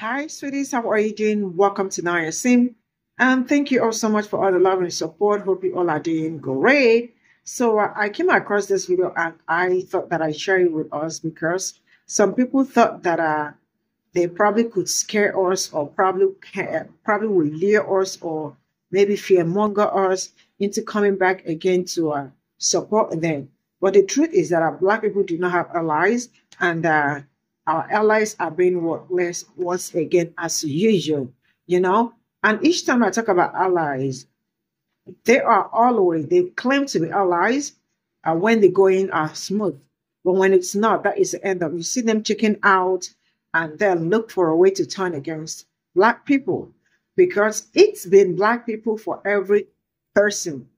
Hi, sweeties. How are you doing? Welcome to Naya Sim. And thank you all so much for all the love and support. Hope you all are doing great. I came across this video and I thought that I'd share it with us because some people thought that they probably could scare us or probably will lure us or maybe fearmonger us into coming back again to support them. But the truth is that Black people do not have allies, and our allies are being worthless once again as usual, you know. And each time I talk about allies, they claim to be allies when the going are smooth. But when it's not, that is the end of it. You see them checking out and then look for a way to turn against Black people because it's been Black people for every person,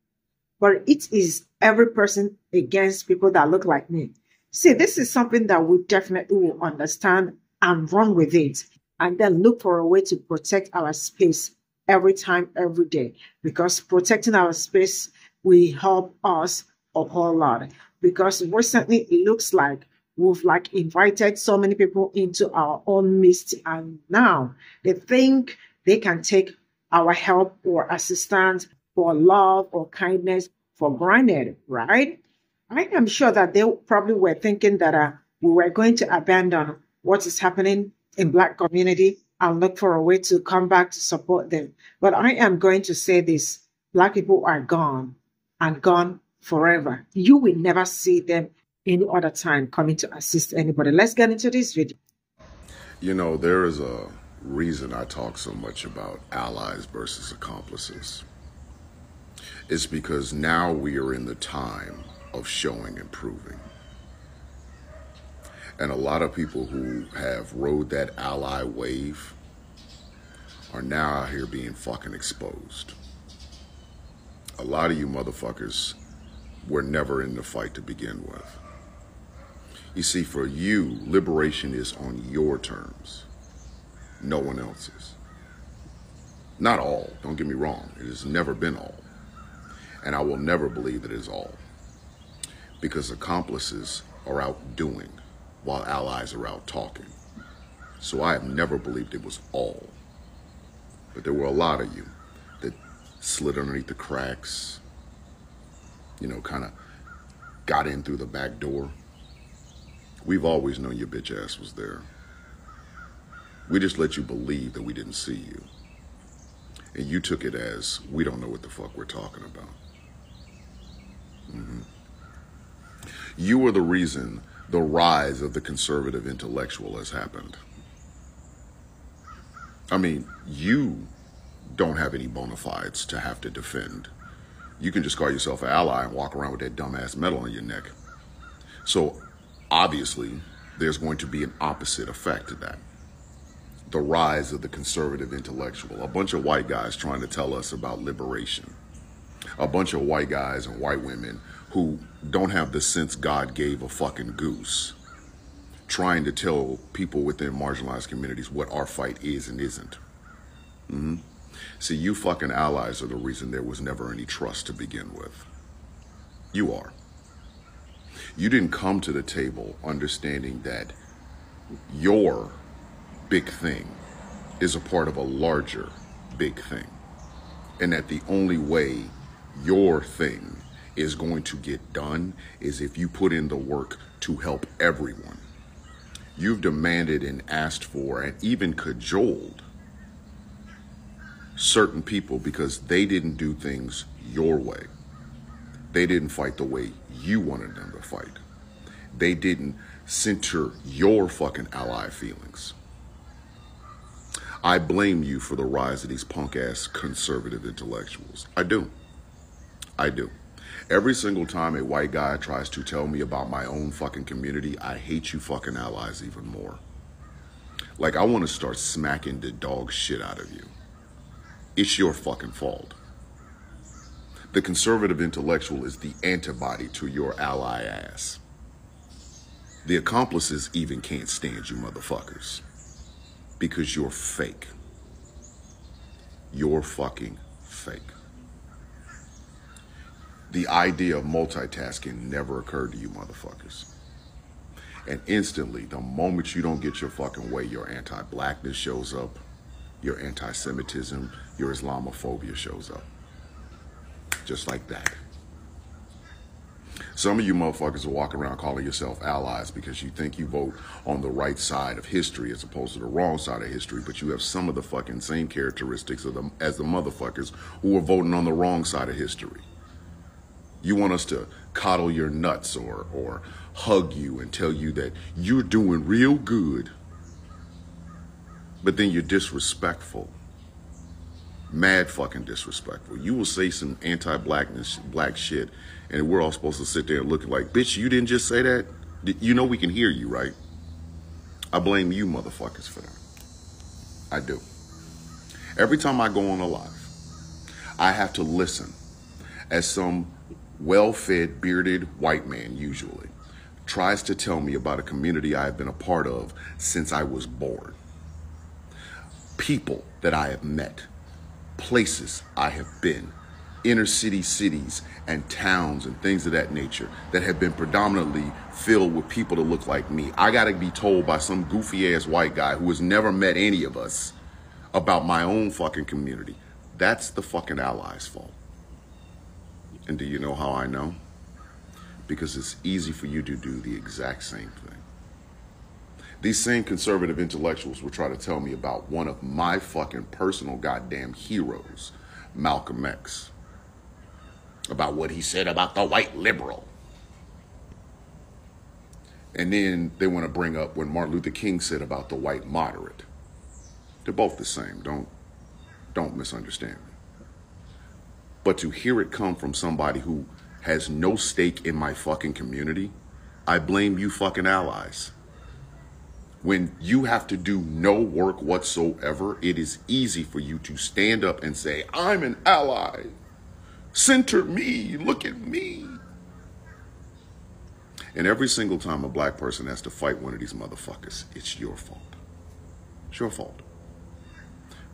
but it is every person against people that look like me. See, this is something that we definitely will understand and run with it, and then look for a way to protect our space every time, every day, because protecting our space will help us a whole lot. Because recently it looks like we've like invited so many people into our own midst, and now they think they can take our help or assistance or love or kindness for granted, right? I am sure that they probably were thinking that we were going to abandon what is happening in Black community and look for a way to come back to support them. But I am going to say this: Black people are gone and gone forever. You will never see them any other time coming to assist anybody. Let's get into this video. You know, there is a reason I talk so much about allies versus accomplices. It's because now we are in the time of showing and proving. And a lot of people who have rode that ally wave are now out here being fucking exposed. A lot of you motherfuckers were never in the fight to begin with. You see, for you, liberation is on your terms, no one else's. Not all, don't get me wrong. It has never been all. And I will never believe that it is all. Because accomplices are out doing while allies are out talking. So I have never believed it was all. But there were a lot of you that slid underneath the cracks, you know, kind of got in through the back door. We've always known your bitch ass was there. We just let you believe that we didn't see you. And you took it as, we don't know what the fuck we're talking about. You are the reason the rise of the conservative intellectual has happened. I mean, you don't have any bona fides to have to defend. You can just call yourself an ally and walk around with that dumbass medal on your neck. So obviously, there's going to be an opposite effect to that. The rise of the conservative intellectual. A bunch of white guys trying to tell us about liberation. A bunch of white guys and white women who don't have the sense God gave a fucking goose, trying to tell people within marginalized communities what our fight is and isn't. See, you fucking allies are the reason there was never any trust to begin with. You are. You didn't come to the table understanding that your big thing is a part of a larger big thing, and that the only way your thing is going to get done is if you put in the work to help everyone. You've demanded and asked for and even cajoled certain people because they didn't do things your way. They didn't fight the way you wanted them to fight. They didn't center your fucking ally feelings. I blame you for the rise of these punk-ass conservative intellectuals. I do. I do. Every single time a white guy tries to tell me about my own fucking community, I hate you fucking allies even more. Like, I want to start smacking the dog shit out of you. It's your fucking fault. The conservative intellectual is the antibody to your ally ass. The accomplices even can't stand you motherfuckers. Because you're fake. You're fucking fake. The idea of multitasking never occurred to you motherfuckers. And instantly, the moment you don't get your fucking way, your anti-blackness shows up, your anti-Semitism, your Islamophobia shows up. Just like that. Some of you motherfuckers are walking around calling yourself allies because you think you vote on the right side of history as opposed to the wrong side of history, but you have some of the fucking same characteristics of them as the motherfuckers who are voting on the wrong side of history. You want us to coddle your nuts or hug you and tell you that you're doing real good, but then you're disrespectful. Mad fucking disrespectful. You will say some anti-blackness, black shit, and we're all supposed to sit there and look like, bitch, you didn't just say that? You know we can hear you, right? I blame you motherfuckers for that. I do. Every time I go on a live, I have to listen as some well-fed, bearded white man, usually, tries to tell me about a community I have been a part of since I was born. People that I have met, places I have been, inner city cities and towns and things of that nature that have been predominantly filled with people that look like me. I gotta be told by some goofy ass white guy who has never met any of us about my own fucking community. That's the fucking allies' fault. And do you know how I know? Because it's easy for you to do the exact same thing. These same conservative intellectuals will try to tell me about one of my fucking personal goddamn heroes, Malcolm X. About what he said about the white liberal. And then they want to bring up what Martin Luther King said about the white moderate. They're both the same. Don't misunderstand me. But to hear it come from somebody who has no stake in my fucking community, I blame you fucking allies. When you have to do no work whatsoever, it is easy for you to stand up and say, I'm an ally. Center me, look at me. And every single time a black person has to fight one of these motherfuckers, it's your fault. It's your fault.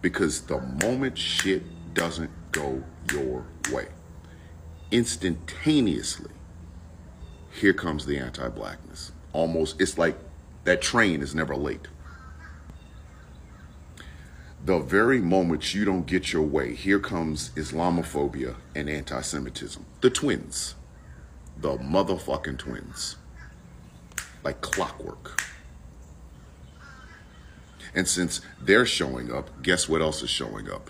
Because the moment shit doesn't go your way, instantaneously, here comes the anti-blackness. Almost, it's like that train is never late. The very moment you don't get your way, here comes Islamophobia and anti-Semitism. The twins. The motherfucking twins. Like clockwork. And since they're showing up, guess what else is showing up?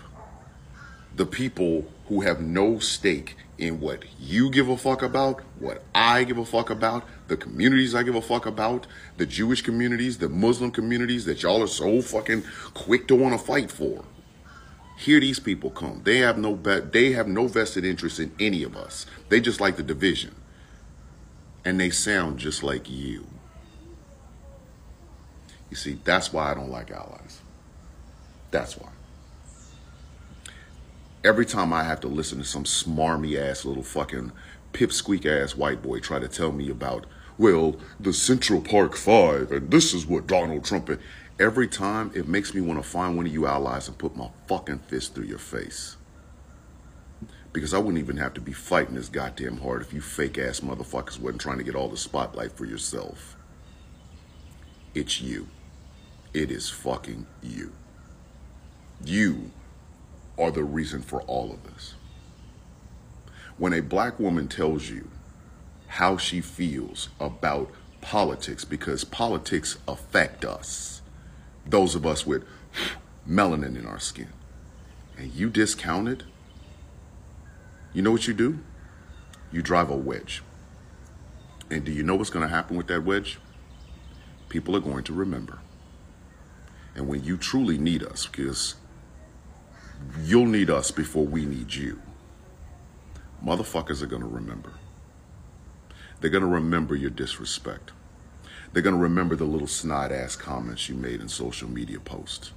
The people who have no stake in what you give a fuck about, what I give a fuck about, the communities I give a fuck about, the Jewish communities, the Muslim communities that y'all are so fucking quick to want to fight for. Here these people come. They have no vested interest in any of us. They just like the division. And they sound just like you. You see, that's why I don't like allies. That's why. Every time I have to listen to some smarmy ass little fucking pipsqueak ass white boy try to tell me about, well, the Central Park Five and this is what Donald Trump is. Every time it makes me want to find one of you allies and put my fucking fist through your face. Because I wouldn't even have to be fighting this goddamn hard if you fake ass motherfuckers wasn't trying to get all the spotlight for yourself. It's you. It is fucking you. You are the reason for all of this. When a black woman tells you how she feels about politics, because politics affect us, those of us with melanin in our skin, and you discount it, you know what you do? You drive a wedge. And do you know what's going to happen with that wedge? People are going to remember. And when you truly need us, because you'll need us before we need you, motherfuckers are going to remember. They're going to remember your disrespect. They're going to remember the little snide-ass comments you made in social media posts.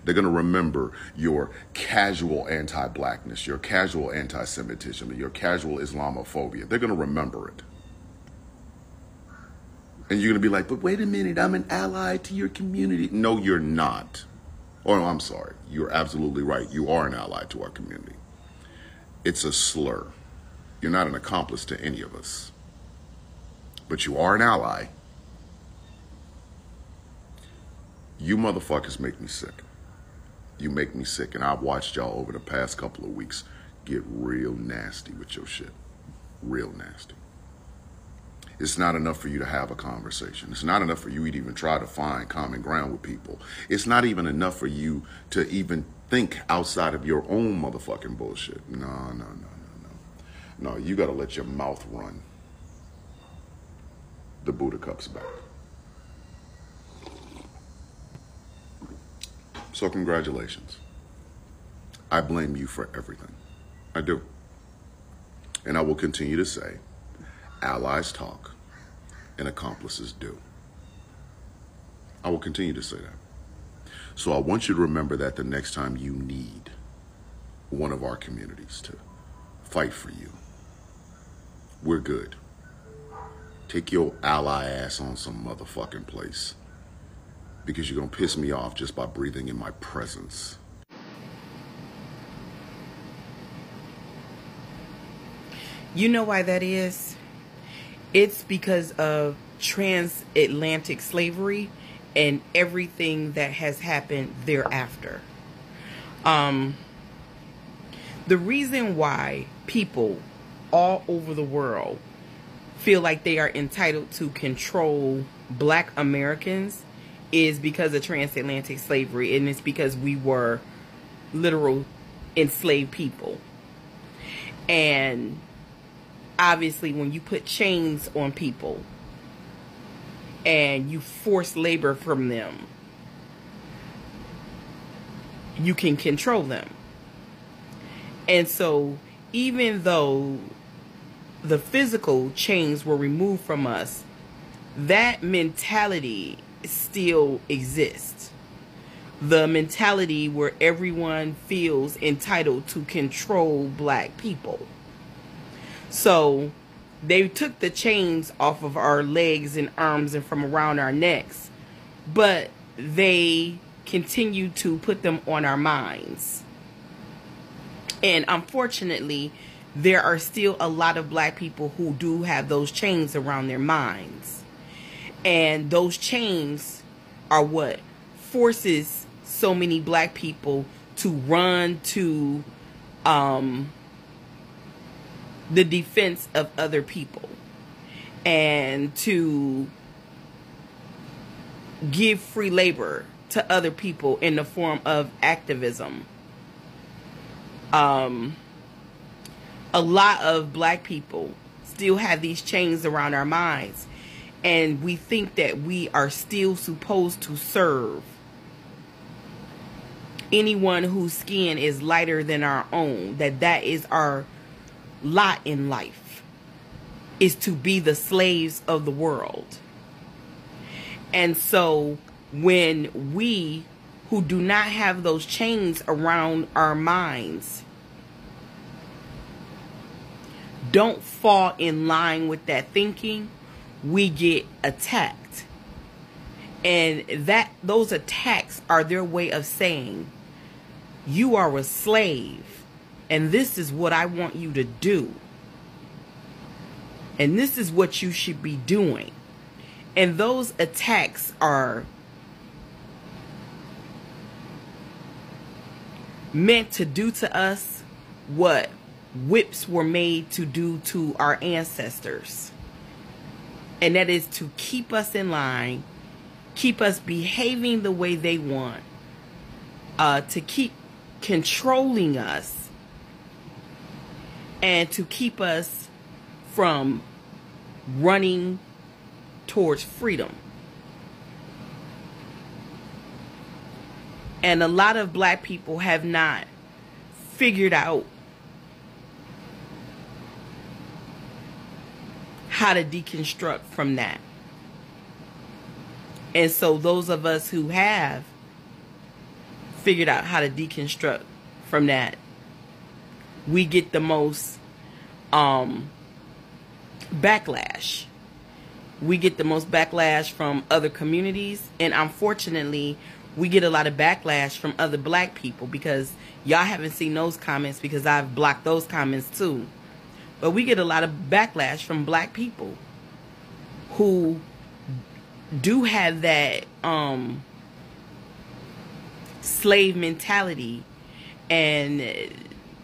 They're going to remember your casual anti-blackness, your casual anti-Semitism, your casual Islamophobia. They're going to remember it. And you're going to be like, but wait a minute, I'm an ally to your community. No, you're not. Oh, no, I'm sorry. You're absolutely right. You are an ally to our community. It's a slur. You're not an accomplice to any of us. But you are an ally. You motherfuckers make me sick. You make me sick, and I've watched y'all over the past couple of weeks get real nasty with your shit. Real nasty. It's not enough for you to have a conversation. It's not enough for you to even try to find common ground with people. It's not even enough for you to even think outside of your own motherfucking bullshit. No. No, you gotta let your mouth run. The Buddha cup's back. So congratulations. I blame you for everything. I do. And I will continue to say, allies talk and accomplices do. I will continue to say that. So I want you to remember that the next time you need one of our communities to fight for you, we're good. Take your ally ass on some motherfucking place, because you're gonna piss me off just by breathing in my presence. You know why that is? It's because of transatlantic slavery and everything that has happened thereafter. The reason why people all over the world feel like they are entitled to control Black Americans is because of transatlantic slavery, and it's because we were literal enslaved people. And obviously, when you put chains on people and you force labor from them, you can control them. And so, even though the physical chains were removed from us, that mentality still exists. The mentality where everyone feels entitled to control Black people. So they took the chains off of our legs and arms and from around our necks, but they continue to put them on our minds. And unfortunately, there are still a lot of Black people who do have those chains around their minds. And those chains are what forces so many Black people to run to the defense of other people and to give free labor to other people in the form of activism. A lot of Black people still have these chains around our minds, and we think that we are still supposed to serve anyone whose skin is lighter than our own, that is our lot in life, is to be the slaves of the world. And so when we who do not have those chains around our minds don't fall in line with that thinking, we get attacked. And those attacks are their way of saying, you are a slave, and this is what I want you to do. And this is what you should be doing. And those attacks are meant to do to us what whips were made to do to our ancestors. And that is to keep us in line, keep us behaving the way they want, to keep controlling us, and to keep us from running towards freedom. And a lot of Black people have not figured out how to deconstruct from that. And so those of us who have figured out how to deconstruct from that, we get the most backlash. We get the most backlash from other communities, and unfortunately we get a lot of backlash from other Black people, because y'all haven't seen those comments because I've blocked those comments too. But we get a lot of backlash from Black people who do have that slave mentality, and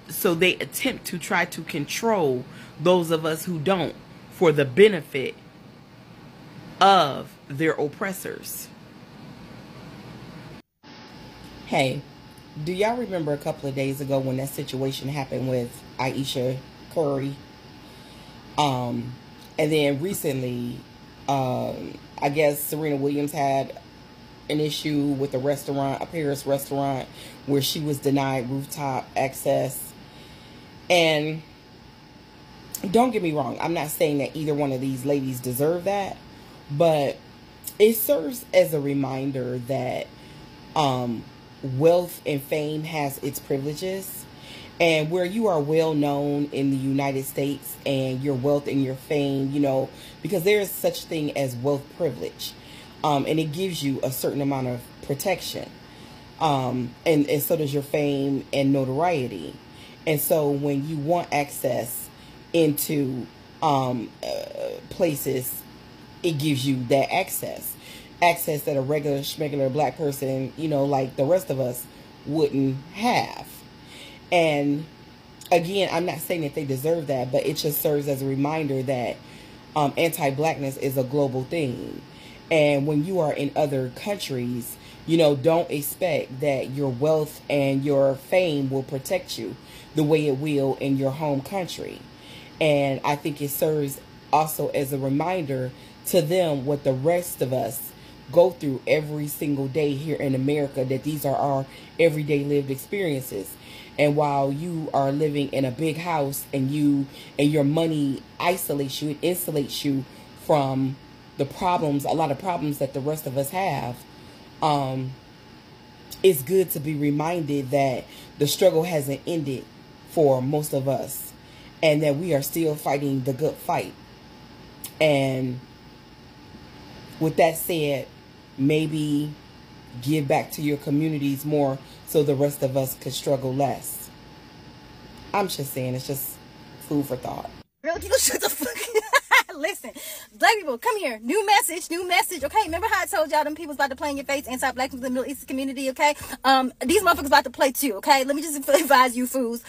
so they attempt to try to control those of us who don't for the benefit of their oppressors. Hey, do y'all remember a couple of days ago when that situation happened with Aisha Curry? And then recently, I guess Serena Williams had an issue with a restaurant, a Paris restaurant, where she was denied rooftop access. And don't get me wrong, I'm not saying that either one of these ladies deserve that, but it serves as a reminder that wealth and fame has its privileges. And where you are well known in the United States and your wealth and your fame, you know, because there is such thing as wealth privilege. And it gives you a certain amount of protection. And so does your fame and notoriety. And so when you want access into places, it gives you that access that a regular black person, you know, like the rest of us, wouldn't have. And again, I'm not saying that they deserve that, but it just serves as a reminder that anti-blackness is a global thing. And when you are in other countries, you know, don't expect that your wealth and your fame will protect you the way it will in your home country. And I think it serves also as a reminder to them what the rest of us go through every single day here in America, that these are our everyday lived experiences. And while you are living in a big house and your money isolates you, it insulates you from the problems, a lot of problems that the rest of us have, it's good to be reminded that the struggle hasn't ended for most of us and that we are still fighting the good fight. And with that said, maybe give back to your communities more so the rest of us could struggle less. I'm just saying, it's just food for thought. Girl, you shut the fuck. Listen, black people, come here. New message, okay? Remember how I told y'all them people's about to play in your face, anti-black in the Middle Eastern community, okay? These motherfuckers about to play too, okay? Let me just advise you fools.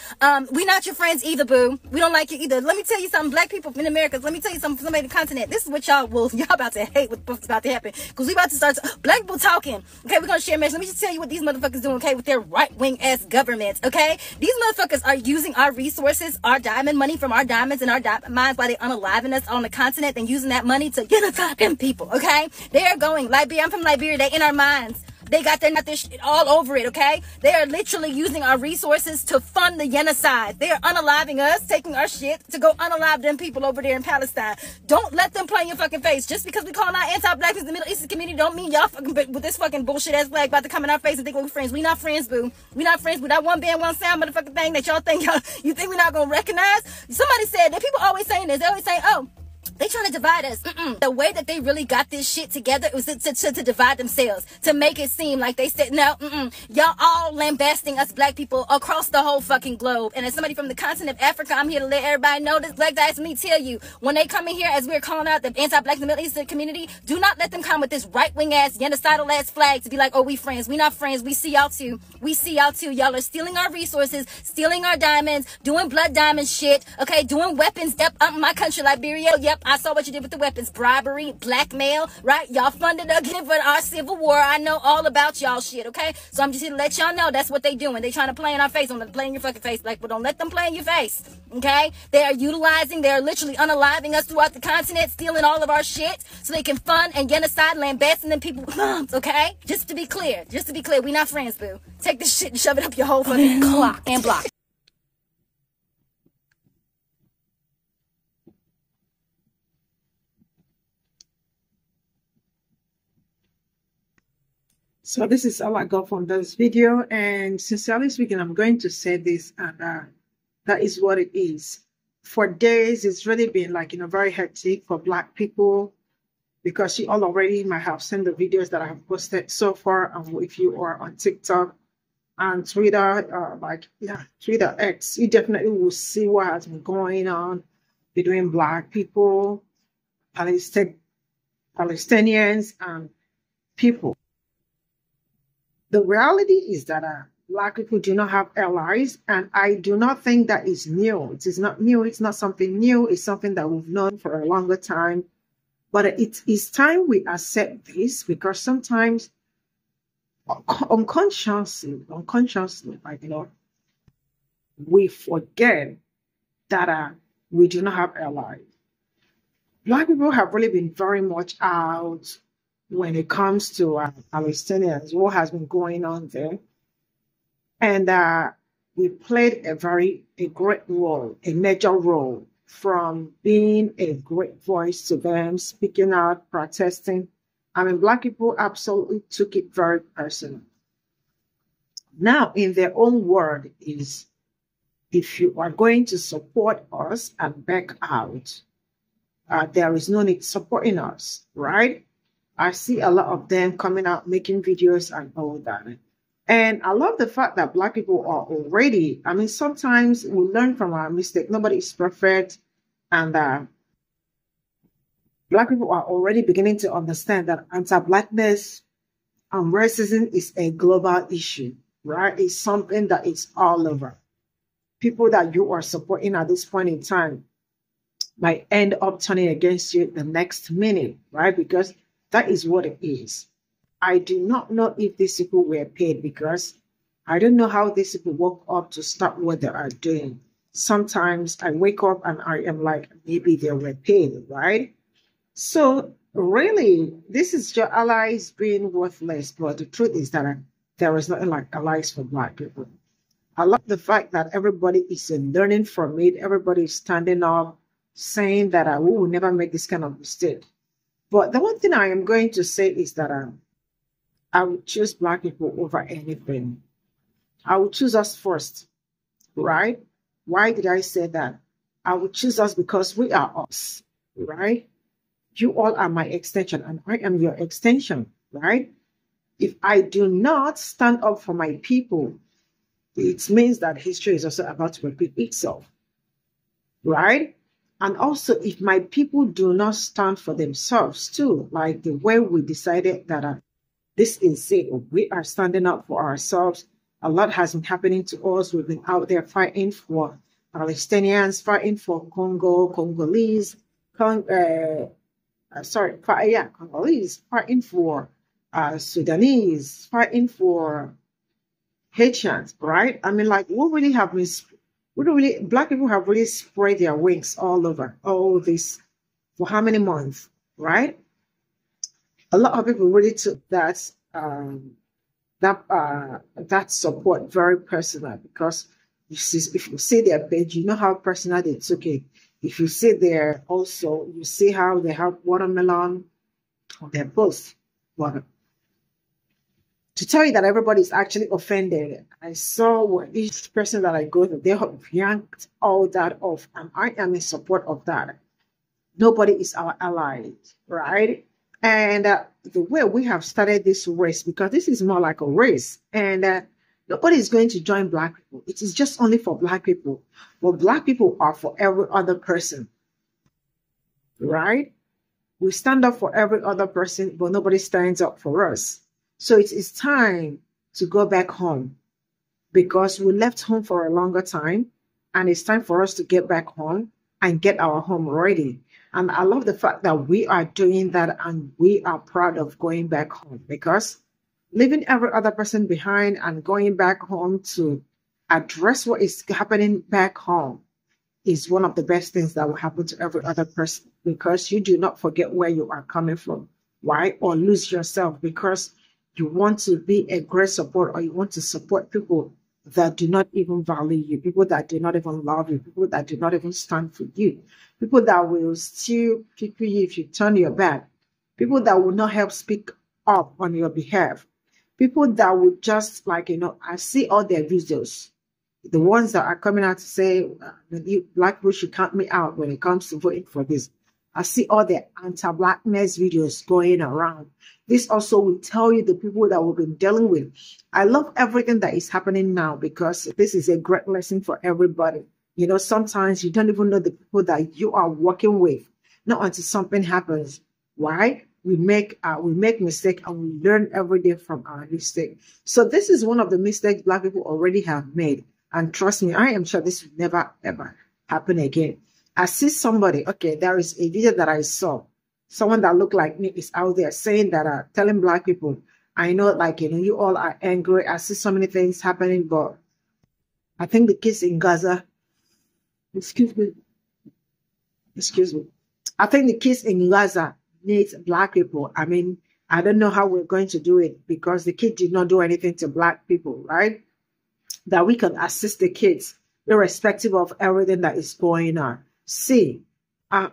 We not your friends either, boo. We don't like you either. Let me tell you something, black people in America. Let me tell you something, somebody in the continent. This is what y'all about to hate what's about to happen. Because we about to start, black people talking. Okay, we're going to share a message. Let me just tell you what these motherfuckers doing, okay, with their right-wing ass governments, okay? These motherfuckers are using our resources, our diamond money from our diamonds and our mines while they unaliving us on the continent and using that money to genocide them people, okay? They are going, Liberia, I'm from Liberia, they in our minds. They got their shit all over it, okay? They are literally using our resources to fund the genocide. They are unaliving us, taking our shit to go unalive them people over there in Palestine. Don't let them play in your fucking face. Just because we call out anti-blackness in the Middle Eastern community don't mean y'all fucking with this fucking bullshit ass flag about to come in our face and think we're friends. We not friends, boo. We not friends with that one band, one sound motherfucking thing that y'all think you think we're not gonna recognize. Somebody said that people always saying this. They always say, oh, they trying to divide us. The way that they really got this shit together was to divide themselves, to make it seem like they said, no, y'all all lambasting us black people across the whole fucking globe. And as somebody from the continent of Africa, I'm here to let everybody know this. Black guys, let me tell you, when they come in here, as we're calling out the anti-black in the Middle Eastern community, do not let them come with this right-wing ass, genocidal ass flag to be like, oh, we friends. We not friends. We see y'all too. We see y'all too. Y'all are stealing our resources, stealing our diamonds, doing blood diamond shit, okay, doing weapons. Yep, my country, Liberia. Yep, I saw what you did with the weapons. Bribery, blackmail, right? Y'all funded again for our civil war. I know all about y'all shit, okay? So I'm just here to let y'all know that's what they doing. They trying to play in our face. Don't let them play in your fucking face. Like, but don't let them play in your face, okay? They are utilizing, they are literally unaliving us throughout the continent, stealing all of our shit so they can fund and genocide, lambasting them people with moms, okay? Just to be clear, we not friends, boo. Take this shit and shove it up your whole fucking clock and block. So this is all I got from this video, and sincerely speaking, I'm going to say this, and that is what it is. For days, it's really been like, very hectic for black people, because you all already might have seen the videos that I have posted so far. And if you are on TikTok and Twitter, Twitter X, you definitely will see what has been going on between black people, Palestinians, and people. The reality is that Black people do not have allies, and I do not think that is new. It is not new. It's not something new. It's something that we've known for a longer time. But it is time we accept this, because sometimes unconsciously, like, we forget that we do not have allies. Black people have really been very much out when it comes to Palestinians, what has been going on there. And we played a great role, a major role, from being a great voice to them, speaking out, protesting. I mean, Black people absolutely took it very personal. Now, in their own word is, if you are going to support us and back out, there is no need supporting us, right? I see a lot of them coming out, making videos and all that. And I love the fact that Black people are already, I mean, sometimes we learn from our mistake. Nobody is perfect. And Black people are already beginning to understand that anti-Blackness and racism is a global issue, right? It's something that is all over. People that you are supporting at this point in time might end up turning against you the next minute, right? Because that is what it is. I do not know if these people were paid, because I don't know how these people woke up to start what they are doing. Sometimes I wake up and I am like, maybe they were paid, right? So really, this is your allies being worthless. But the truth is that there is nothing like allies for Black people. I love the fact that everybody is learning from it. Everybody is standing up, saying that we will never make this kind of mistake. But the one thing I am going to say is that I would choose Black people over anything. I would choose us first, right? Why did I say that? I would choose us because we are us, right? You all are my extension and I am your extension, right? If I do not stand up for my people, it means that history is also about to repeat itself, right? And also, if my people do not stand for themselves too, like the way we decided that this is it, we are standing up for ourselves. A lot has been happening to us. We've been out there fighting for Palestinians, fighting for Congolese, Congolese, fighting for Sudanese, fighting for Haitians, right? I mean, like, Black people have really spread their wings all over all this for how many months, right? A lot of people really took that support very personal, because if you see their page, you know how personal they took it. If you see there also, you see how they have watermelon on their post. Well, to tell you that everybody is actually offended, I saw each person that I go to, they have yanked all that off, and I am in support of that. Nobody is our ally, right? And the way we have started this race, because this is more like a race, and nobody is going to join Black people. It is just only for Black people. But Black people are for every other person, right? We stand up for every other person, but nobody stands up for us. So it is time to go back home, because we left home for a longer time, and it's time for us to get back home and get our home ready. And I love the fact that we are doing that, and we are proud of going back home, because leaving every other person behind and going back home to address what is happening back home is one of the best things that will happen to every other person, because you do not forget where you are coming from. Why? Or lose yourself because you want to be a great support, or you want to support people that do not even value you, people that do not even love you, people that do not even stand for you, people that will still pick you if you turn your back, people that will not help speak up on your behalf, people that would just, like, I see all their videos, the ones that are coming out to say, Black people should count me out when it comes to voting for this. I see all the anti-Blackness videos going around. This also will tell you the people that we've been dealing with. I love everything that is happening now, because this is a great lesson for everybody. Sometimes you don't even know the people that you are working with, not until something happens. Why? we make mistake, and we learn every day from our mistake. So this is one of the mistakes Black people already have made. And trust me, I am sure this will never, ever happen again. I see somebody, okay, there is a video that I saw. Someone that looked like me is out there saying that, telling Black people, I know, like, you all are angry. I see so many things happening, but I think the kids in Gaza, excuse me, I think the kids in Gaza need Black people. I mean, I don't know how we're going to do it, because the kid did not do anything to Black people, right? That we can assist the kids irrespective of everything that is going on. See, I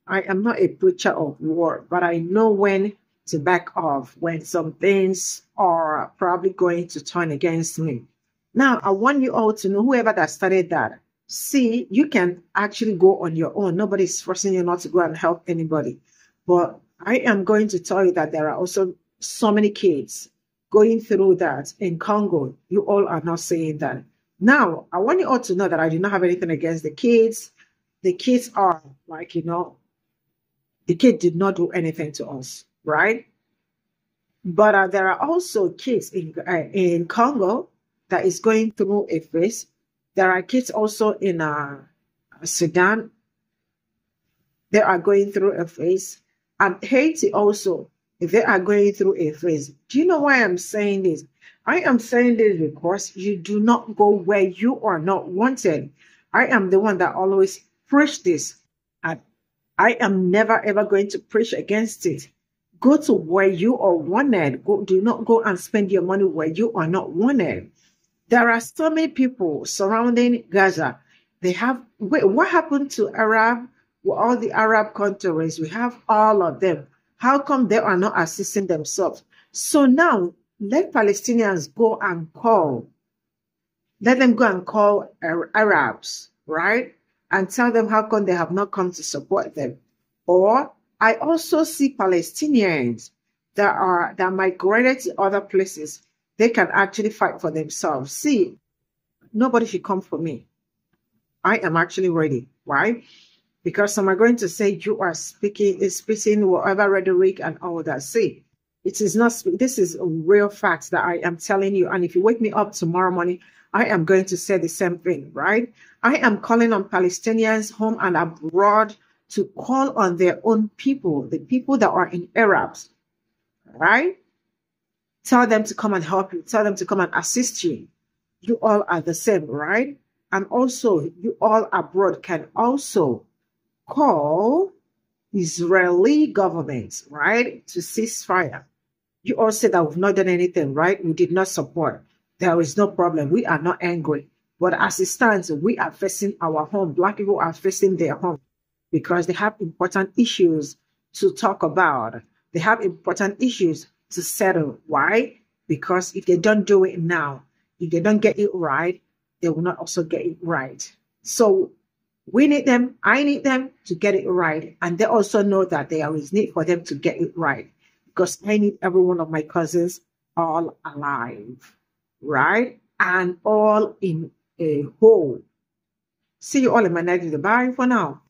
am not a preacher of war, but I know when to back off when some things are probably going to turn against me. Now, I want you all to know, whoever that started that, see, you can actually go on your own. Nobody's forcing you not to go and help anybody. But I am going to tell you that there are also so many kids going through that in Congo. You all are not saying that. Now, I want you all to know that I do not have anything against the kids. The kids are like, the kid did not do anything to us, right? But there are also kids in Congo that is going through a phase. There are kids also in Sudan. They are going through a phase. And Haiti also, they are going through a phase. Do you know why I'm saying this? I am saying this because you do not go where you are not wanted. I am the one that always preach this. And I am never ever going to preach against it. Go to where you are wanted. Do not go and spend your money where you are not wanted. There are so many people surrounding Gaza. What happened to all the Arab countries? We have all of them. How come they are not assisting themselves? So now, let Palestinians go and call. Let them go and call Arabs, right? And tell them how come they have not come to support them. Or I also see Palestinians that migrated to other places. They can actually fight for themselves. See, nobody should come for me. I am actually ready. Why? Because some are going to say you are spitting whatever rhetoric and all that. See, it is not. This is real facts that I am telling you. And if you wake me up tomorrow morning, I am going to say the same thing, right? I am calling on Palestinians home and abroad to call on their own people, the people that are in Arabs, right? Tell them to come and help you. Tell them to come and assist you. You all are the same, right? And also, you all abroad can also call Israeli government, right, to cease fire. You all said that we've not done anything, right? We did not support. There is no problem. We are not angry. But as it stands, we are facing our home. Black people are facing their home because they have important issues to talk about. They have important issues to settle. Why? Because if they don't do it now, if they don't get it right, they will not also get it right. So we need them, I need them to get it right. And they also know that there is need for them to get it right. Because I need every one of my cousins all alive, right? And all in a whole. See you all in my next video. Bye for now.